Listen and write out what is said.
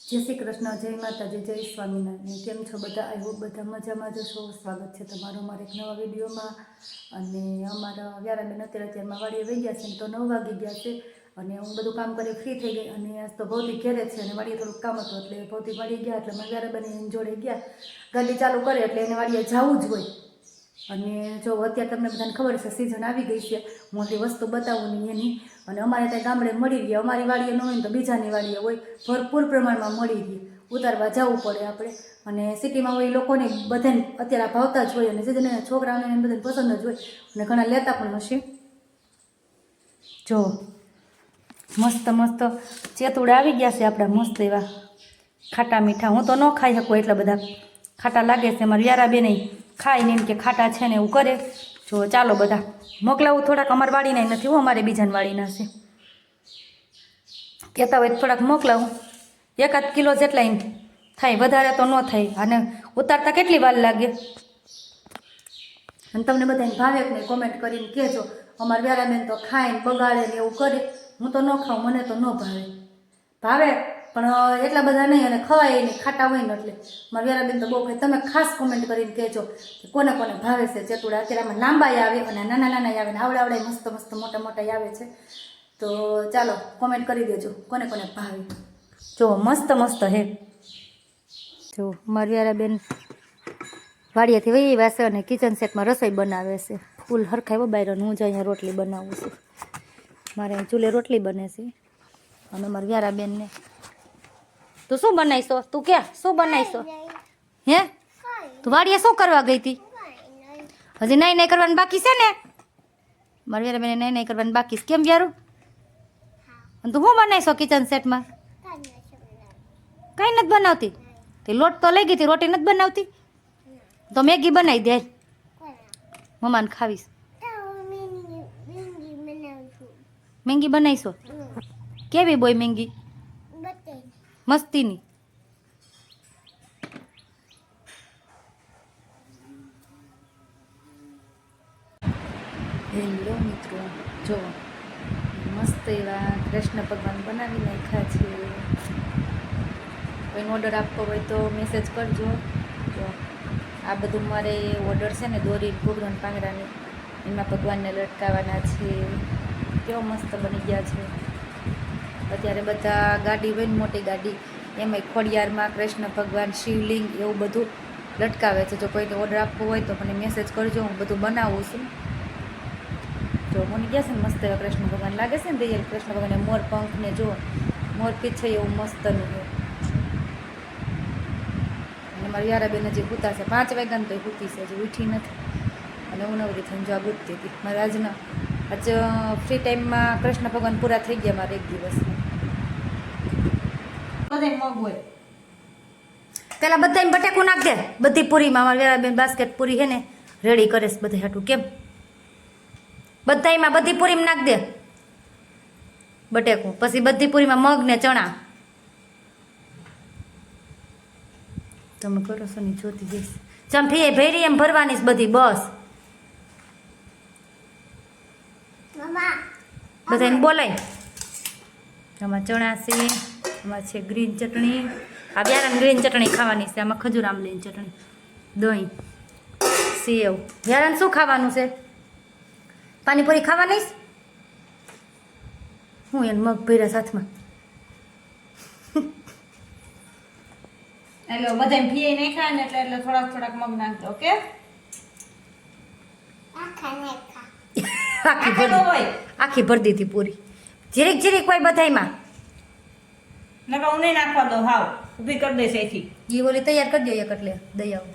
જય શ્રી કૃષ્ણ, જય માતાજી, જય સ્વામિનારાયણ। કેમ છો બધા? આઈ હોપ બધા મજામાં જ છો। સ્વાગત છે તમારું અમારા એક નવા વિડીયોમાં। અને અમારા વ્યારાબેન અત્યારમાં વાડીએ વહી ગયા છે ને, તો 9 વાગી ગયા છે અને હું બધું કામ કરી ફ્રી થઈ ગઈ। અને આજ તો ભૌતિક ઘેરે છે અને વાડીએ થોડુંક કામ હતું એટલે ભૌતિક વાડીએ ગયા એટલે મારા વ્યારાબેન એની જોડે ગયા। ગાડી ચાલુ કરે એટલે એને વાડીએ જવું જ હોય। અને જો અત્યારે તમને બધાને ખબર છે સિઝન આવી ગઈ છે, મોટી વસ્તુ બતાવું નહીં એની। અને અમારે ત્યાં ગામડે મળી રહી, અમારી વાડીએ ન હોય ને તો બીજાની વાડીએ હોય, ભરપૂર પ્રમાણમાં મળી રહી, ઉતારવા જવું પડે આપણે। અને સિટીમાં હોય લોકોને બધાને અત્યારે ભાવતા જ હોય અને જેને છોકરાઓને બધાને પસંદ જ હોય અને ઘણા લેતા પણ હશે। જો મસ્ત મસ્ત ચેતુડા આવી ગયા છે આપણા, મસ્ત એવા ખાટા મીઠા। હું તો ન ખાઈ શકું એટલા બધા ખાટા લાગે છે, મારા વ્યારાબેન ખાય ને એમ કે ખાટા છે ને એવું કરે। જો ચાલો બધા મોકલાવું થોડાક, અમારી વાડીના નથી હું, અમારે બીજાની વાડીના છે, કહેતા હોય થોડાક મોકલાવું। 1 કિલો જેટલા એમ થાય, વધારે તો ન થાય। અને ઉતારતા કેટલી વાર લાગે? અને તમને બધાને ભાવે કે નહીં કોમેન્ટ કરીને કહેજો। અમારા વ્યારાબેન તો ખાઈને બગાડે ને એવું કરે, હું તો ન ખાઉં, મને તો ન ભાવે પણ એટલા બધા નહીં અને ખવાય નહીં, ખાટા હોય ને એટલે મારા વ્યારાબેન તો બહુ ખાય। તમે ખાસ કોમેન્ટ કરીને કહેજો કે કોને કોને ભાવે છે ચેતુડા। અત્યારે આમાં લાંબાઈ આવે અને નાના નાના આવે ને આવડે મસ્ત મસ્ત મોટા મોટા આવે છે। તો ચાલો કોમેન્ટ કરી દેજો કોને કોને ભાવે। જો મસ્ત મસ્ત હે। જો મારા વ્યારાબેન વાડીએથી વહી વાસે અને કિચન સેટમાં રસોઈ બનાવે છે, ફૂલ હરખાઈ બહાર। હું જ અહીંયા રોટલી બનાવું છું, મારે ચૂલે રોટલી બને છે। અને મારા વ્યારાબેનને તું શું બનાવીશો? તું ક્યાં શું બનાવીશો? હે તું વાડીએ શું કરવા ગઈ હતી? હજી નહીં કરવાનું બાકી છે ને? મારા વ્યારાબેન નહીં કરવાનું બાકી છે, કેમ વ્યારું? અને તું શું બનાવીશો કિચન સેટમાં? કઈ નથી બનાવતી? તે લોટ તો લઈ ગઈ હતી, રોટી નથી બનાવતી? તો મેગી બનાવી દે, મમ્માને ખાવીશ। મેંગી બનાવીશો? કેવી બોય મેંગી? મસ્તીની? હેલો મિત્રો, જો મસ્ત એવા કૃષ્ણ ભગવાન બનાવી નાખ્યા છે। કોઈને ઓર્ડર આપવો હોય તો મેસેજ કરજો। જો આ બધું મારે ઓર્ડર છે ને, દોરી ઘૂઘરણ પાંગરાની, એમાં ભગવાનને લટકાવવાના છે। કેવો મસ્ત બની ગયા છે। અત્યારે બધા ગાડી હોય ને મોટી ગાડી, એમાંય ખોડિયારમાં કૃષ્ણ ભગવાન, શિવલિંગ એવું બધું લટકાવે છે। જો કોઈને ઓર્ડર આપવો હોય તો મને મેસેજ કરજો, હું બધું બનાવું છું। જો બની ગયા છે ને મસ્ત એવા કૃષ્ણ ભગવાન લાગે છે ને, રિયલ કૃષ્ણ ભગવાન। મોર પંખ ને જો મોર પીછે એવું મસ્તનું છે। અને મારી વ્યારાબેન હજી સૂતા છે, 5 વાગ્યાને તો સૂતી છે, હજી ઉઠી નથી। અને હું નવરી થઈને જો આ ગુજતી હતી। મારે આજ ફ્રી ટાઈમમાં કૃષ્ણ ભગવાન પૂરા થઈ ગયા મારે એક દિવસ। પેલા બધા બટેકું નાખ દે, બધી પૂરીમાં મારી વ્યારાબેન બાસ્કેટ પૂરી છે ને રેડી કરે છે બધા હાટું। કેમ બધામાં બધી પૂરીમાં નાખ દે બટેકું, પછી બધી પૂરીમાં મગ ને ચણા। તમે કરો છો ની જોતી જઈશ, ચમફી ભેરી એમ ભરવાની બધી, બસ બધાને બોલાય। આમાં ચણા છે, આમાં છે ગ્રીન ચટણી, આ વ્યારાને ગ્રીન ચટણી ખાવાની છે, આમાં ખજૂર આમલીની ચટણી, દહીં, સેવ। વ્યારાને શું ખાવાનું છે? પાણીપુરી ખાવાની? હું એને મગ ભર્યા સાથમાં। એટલે બધા ફી નહીં ખાય ને એટલે થોડાક થોડાક મગ નાખજો, ઓકે? આખી ભરી દીધી પૂરી, જીરીક જીરીક કોઈ બધાયમાં। નકર હું નહીં નાખવા દઉં, હાવ ઊભી કરી દઈશ અહીંથી। એ ઓલી તૈયાર કરી દઈએ એટલે દઈ આવું।